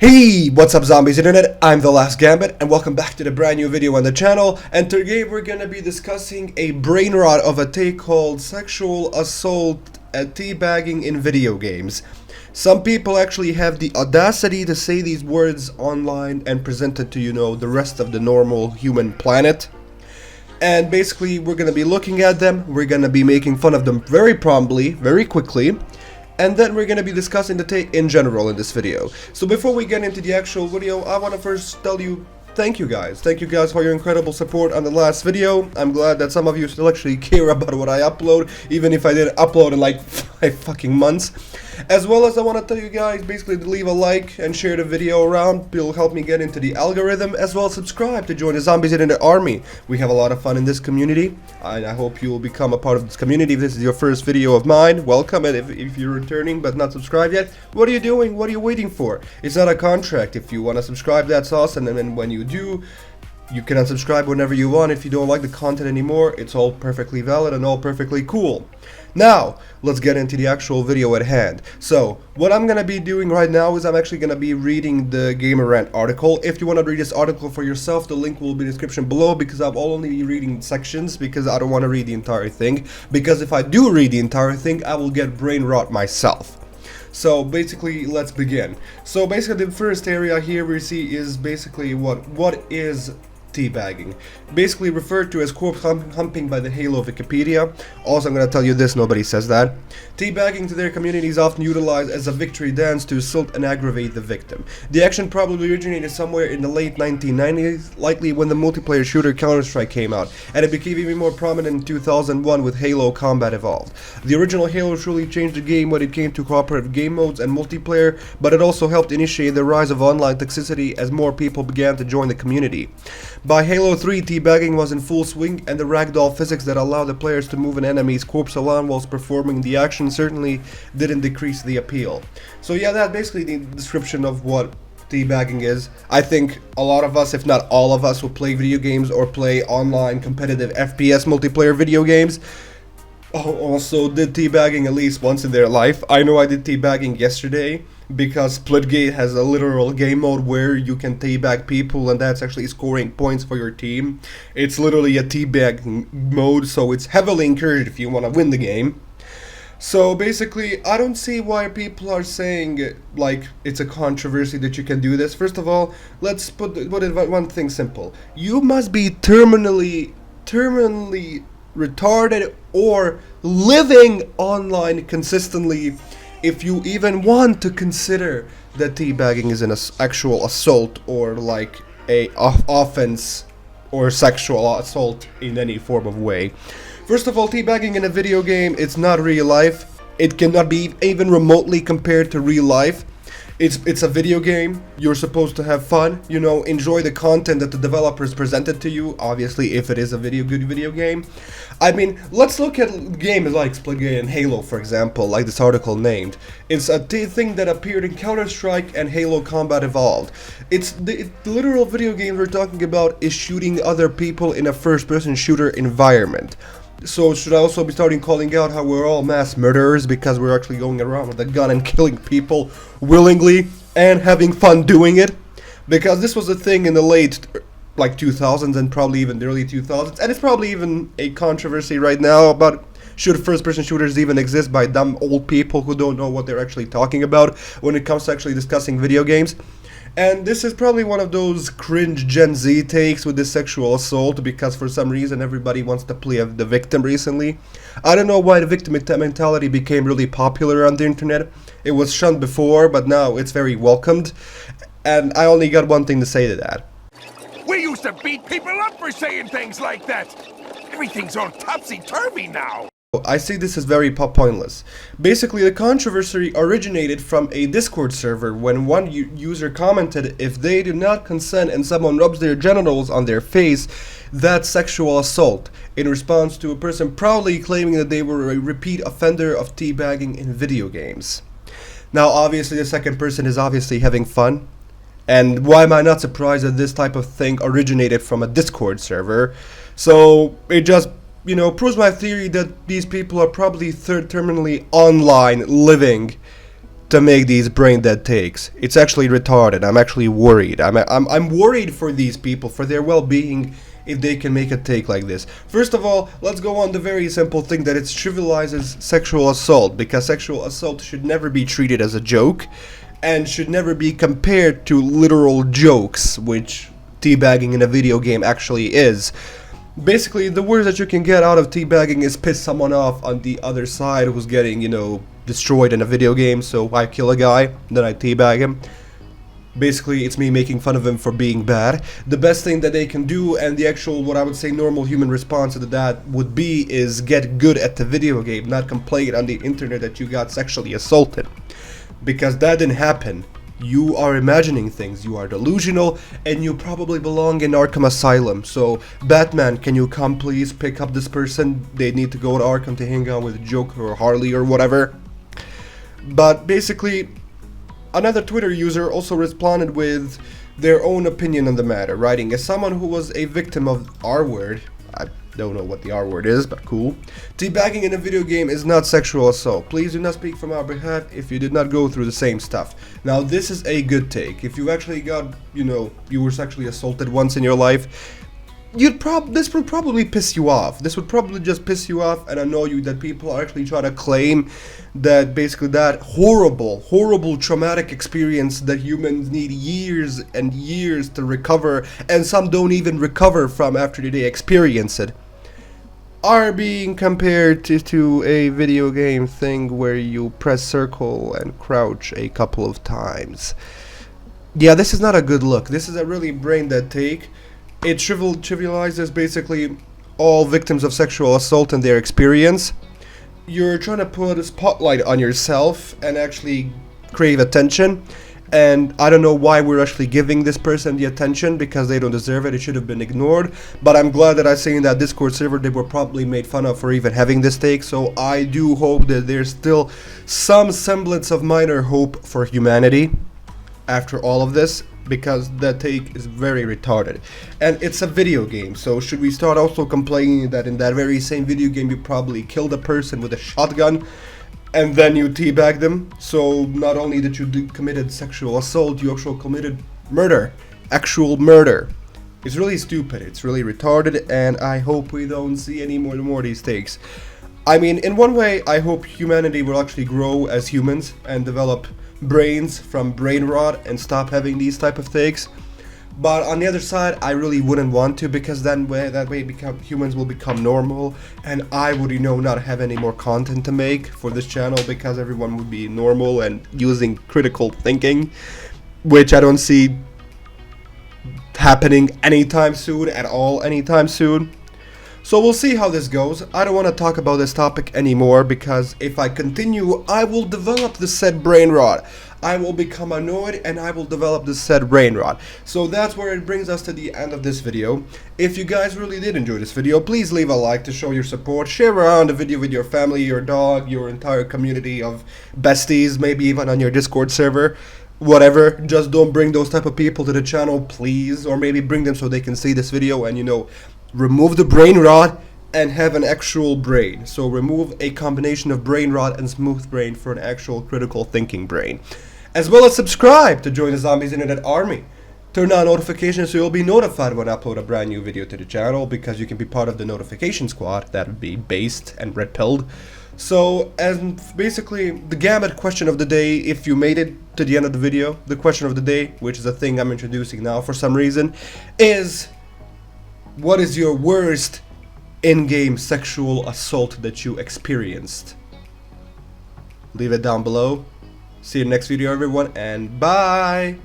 Hey, what's up zombies internet? I'm the last Gambit and welcome back to the brand new video on the channel, and today we're gonna be discussing a brain rot of a take called sexual assault and teabagging in video games. Some people actually have the audacity to say these words online and present it to, the rest of the normal human planet. And basically we're gonna be looking at them, we're gonna be making fun of them very promptly, very quickly. And then we're going to be discussing the take in general in this video. So before we get into the actual video, I want to first tell you thank you guys. Thank you guys for your incredible support on the last video. I'm glad that some of you still actually care about what I upload, even if I didn't upload in like 5 fucking months. As well as I want to tell you guys basically to leave a like and share the video around. It'll help me get into the algorithm, as well as subscribe to join the Zombies Internet Army. We have a lot of fun in this community, and I hope you will become a part of this community. If this is your first video of mine, welcome. And if you're returning but not subscribed yet, what are you doing? What are you waiting for? It's not a contract. If you want to subscribe, that's awesome, and then when you do, you can unsubscribe whenever you want. If you don't like the content anymore, it's all perfectly valid and all perfectly cool. Now, let's get into the actual video at hand. So, what I'm gonna be doing right now is I'm actually gonna be reading the Gamer Rant article. If you want to read this article for yourself, the link will be in the description below, because I'll only be reading sections, because I don't want to read the entire thing. Because if I do read the entire thing, I will get brain rot myself. So basically, let's begin. So basically, the first area here we see is basically what is teabagging, basically referred to as corpse humping by the Halo Wikipedia. Also, I'm gonna tell you this, nobody says that. Teabagging to their community is often utilized as a victory dance to insult and aggravate the victim. The action probably originated somewhere in the late 1990s, likely when the multiplayer shooter Counter-Strike came out, and it became even more prominent in 2001 with Halo Combat Evolved. The original Halo truly changed the game when it came to cooperative game modes and multiplayer, but it also helped initiate the rise of online toxicity as more people began to join the community. By Halo 3, teabagging was in full swing, and the ragdoll physics that allowed the players to move an enemy's corpse around whilst performing the action certainly didn't decrease the appeal. So yeah, that's basically the description of what teabagging is. I think a lot of us, if not all of us, who play video games or play online competitive FPS multiplayer video games also did teabagging at least once in their life. I know I did teabagging yesterday, because Splitgate has a literal game mode where you can teabag people, and that's actually scoring points for your team. It's literally a teabag mode, so it's heavily encouraged if you want to win the game. So basically, I don't see why people are saying like it's a controversy that you can do this. First of all, let's put it one thing simple. You must be terminally retarded or living online consistently if you even want to consider that teabagging is an actual assault, or like a offense or sexual assault in any form of way. First of all, teabagging in a video game, it's not real life. It cannot be even remotely compared to real life. It's a video game. You're supposed to have fun, enjoy the content that the developers presented to you, obviously if it is a good video game. I mean, let's look at games like Splitgate and Halo, for example, like this article named. It's a thing that appeared in Counter-Strike and Halo Combat Evolved. It's the literal video game we're talking about is shooting other people in a first-person shooter environment. So should I also be starting calling out how we're all mass murderers because we're actually going around with a gun and killing people willingly and having fun doing it? Because this was a thing in the late 2000s and probably even the early 2000s, and it's probably even a controversy right now about should first-person shooters even exist by dumb old people who don't know what they're actually talking about when it comes to actually discussing video games. And this is probably one of those cringe Gen Z takes with this sexual assault, because for some reason everybody wants to play the victim recently. I don't know why the victim mentality became really popular on the internet. It was shunned before, but now it's very welcomed. And I only got one thing to say to that. We used to beat people up for saying things like that. Everything's all topsy-turvy now. I see this as very pointless. Basically, the controversy originated from a Discord server when one user commented if they do not consent and someone rubs their genitals on their face, that's sexual assault, in response to a person proudly claiming that they were a repeat offender of teabagging in video games. Now, obviously, the second person is obviously having fun. And why am I not surprised that this type of thing originated from a Discord server? So, it just proves my theory that these people are probably terminally online living to make these brain dead takes. It's actually retarded. I'm actually worried. I'm worried for these people, for their well-being, if they can make a take like this. First of all, let's go on the very simple thing that it trivializes sexual assault, because sexual assault should never be treated as a joke and should never be compared to literal jokes, which teabagging in a video game actually is. Basically, the worst that you can get out of teabagging is piss someone off on the other side who's getting, you know, destroyed in a video game. So I kill a guy, then I teabag him. Basically, it's me making fun of him for being bad. The best thing that they can do, and the actual, what I would say, normal human response to that would be, is get good at the video game, not complain on the internet that you got sexually assaulted. Because that didn't happen. You are imagining things, you are delusional, and you probably belong in Arkham Asylum. So, Batman, can you come please pick up this person? They need to go to Arkham to hang out with Joker or Harley or whatever. But basically, another Twitter user also responded with their own opinion on the matter, writing, as someone who was a victim of R-word, I don't know what the R-word is, but cool. Teabagging in a video game is not sexual assault. Please do not speak from our behalf if you did not go through the same stuff. Now, this is a good take. If you actually got, you know, you were sexually assaulted once in your life, this would probably piss you off. This would probably just piss you off and annoy you that people are actually trying to claim that basically that horrible traumatic experience that humans need years and years to recover, and some don't even recover from after they experience it, are being compared to a video game thing where you press circle and crouch a couple of times. Yeah, this is not a good look. This is a really brain dead take. It trivializes basically all victims of sexual assault and their experience. You're trying to put a spotlight on yourself and actually crave attention, and I don't know why we're actually giving this person the attention, because they don't deserve it. It should have been ignored. But I'm glad that I see in that Discord server they were probably made fun of for even having this take, so I do hope that there's still some semblance of minor hope for humanity after all of this, because that take is very retarded. And it's a video game, so should we start also complaining that in that very same video game you probably killed a person with a shotgun and then you teabag them? So not only that you committed sexual assault, you actually committed murder. Actual murder. It's really stupid, it's really retarded, and I hope we don't see any more of these takes. I mean, in one way, I hope humanity will actually grow as humans and develop brains from brain rot and stop having these type of takes. But on the other side, I really wouldn't want to, because then humans will become normal, and I would, you know, not have any more content to make for this channel, because everyone would be normal and using critical thinking, which I don't see happening anytime soon at all, anytime soon. So we'll see how this goes. I don't want to talk about this topic anymore, because if I continue, I will develop the said brain rot. I will become annoyed and I will develop this said brain rot. So that's where it brings us to the end of this video. If you guys really did enjoy this video, please leave a like to show your support. Share around the video with your family, your dog, your entire community of besties, maybe even on your Discord server. Whatever, just don't bring those type of people to the channel, please. Or maybe bring them so they can see this video and, you know, remove the brain rot and have an actual brain. So remove a combination of brain rot and smooth brain for an actual critical thinking brain. As well as subscribe to join the Zombies Internet Army. Turn on notifications so you'll be notified when I upload a brand new video to the channel, because you can be part of the notification squad. That would be based and red-pilled. So, and basically, the Gambit question of the day, if you made it to the end of the video, the question of the day, which is a thing I'm introducing now for some reason, is: what is your worst in-game sexual assault that you experienced? Leave it down below. See you next video, everyone, and bye!